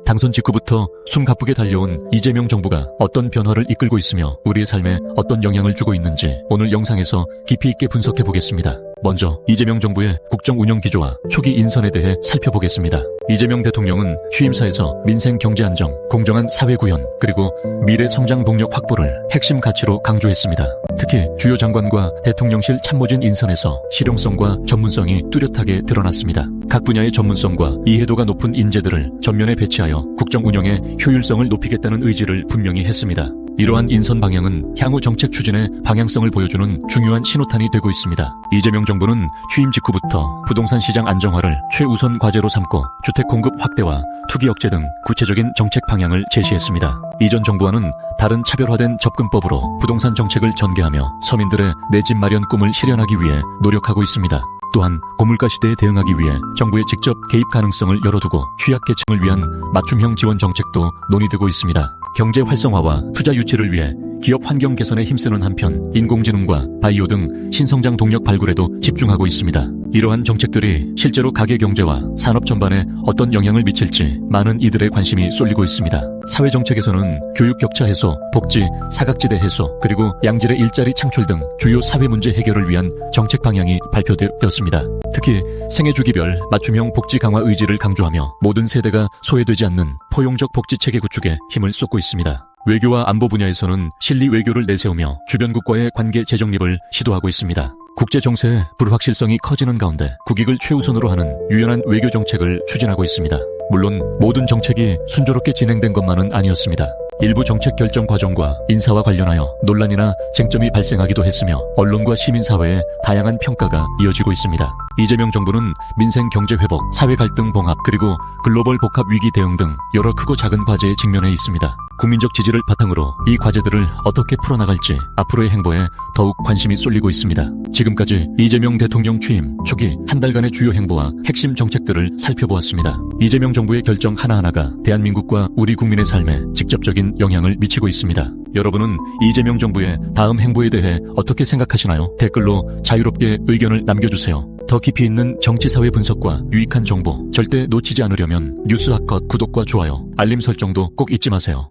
당선 직후부터 숨가쁘게 달려온 이재명 정부가 어떤 변화를 이끌고 있으며 우리의 삶에 어떤 영향을 주고 있는지 오늘 영상에서 깊이 있게 분석해 보겠습니다. 먼저 이재명 정부의 국정 운영 기조와 초기 인선에 대해 살펴보겠습니다. 이재명 대통령은 취임사에서 민생 경제 안정, 공정한 사회 구현, 그리고 미래 성장 동력 확보를 핵심 가치로 강조했습니다. 특히 주요 장관과 대통령실 참모진 인선에서 실용성과 전문성이 뚜렷하게 드러났습니다. 각 분야의 전문성과 이해도가 높은 인재들을 전면에 배치하여 국정 운영의 효율성을 높이겠다는 의지를 분명히 했습니다. 이러한 인선 방향은 향후 정책 추진의 방향성을 보여주는 중요한 신호탄이 되고 있습니다. 이재명 정부는 취임 직후부터 부동산 시장 안정화를 최우선 과제로 삼고 주택 공급 확대와 투기 억제 등 구체적인 정책 방향을 제시했습니다. 이전 정부와는 다른 차별화된 접근법으로 부동산 정책을 전개하며 서민들의 내 집 마련 꿈을 실현하기 위해 노력하고 있습니다. 또한 고물가 시대에 대응하기 위해 정부의 직접 개입 가능성을 열어두고 취약계층을 위한 맞춤형 지원 정책도 논의되고 있습니다. 경제 활성화와 투자 유치를 위해 기업 환경 개선에 힘쓰는 한편 인공지능과 바이오 등 신성장 동력 발굴에도 집중하고 있습니다. 이러한 정책들이 실제로 가계 경제와 산업 전반에 어떤 영향을 미칠지 많은 이들의 관심이 쏠리고 있습니다. 사회정책에서는 교육 격차 해소, 복지, 사각지대 해소, 그리고 양질의 일자리 창출 등 주요 사회 문제 해결을 위한 정책 방향이 발표되었습니다. 특히 생애주기별 맞춤형 복지 강화 의지를 강조하며 모든 세대가 소외되지 않는 포용적 복지체계 구축에 힘을 쏟고 있습니다. 외교와 안보 분야에서는 실리 외교를 내세우며 주변국과의 관계 재정립을 시도하고 있습니다. 국제 정세의 불확실성이 커지는 가운데 국익을 최우선으로 하는 유연한 외교 정책을 추진하고 있습니다. 물론 모든 정책이 순조롭게 진행된 것만은 아니었습니다. 일부 정책 결정 과정과 인사와 관련하여 논란이나 쟁점이 발생하기도 했으며 언론과 시민사회의 다양한 평가가 이어지고 있습니다. 이재명 정부는 민생 경제 회복, 사회 갈등 봉합, 그리고 글로벌 복합 위기 대응 등 여러 크고 작은 과제에 직면해 있습니다. 국민적 지지를 바탕으로 이 과제들을 어떻게 풀어나갈지 앞으로의 행보에 더욱 관심이 쏠리고 있습니다. 지금까지 이재명 대통령 취임 초기 한 달간의 주요 행보와 핵심 정책들을 살펴보았습니다. 이재명 정부의 결정 하나하나가 대한민국과 우리 국민의 삶에 직접적인 영향을 미치고 있습니다. 여러분은 이재명 정부의 다음 행보에 대해 어떻게 생각하시나요? 댓글로 자유롭게 의견을 남겨주세요. 더 깊이 있는 정치사회 분석과 유익한 정보 절대 놓치지 않으려면 뉴스핫컷 구독과 좋아요, 알림 설정도 꼭 잊지 마세요.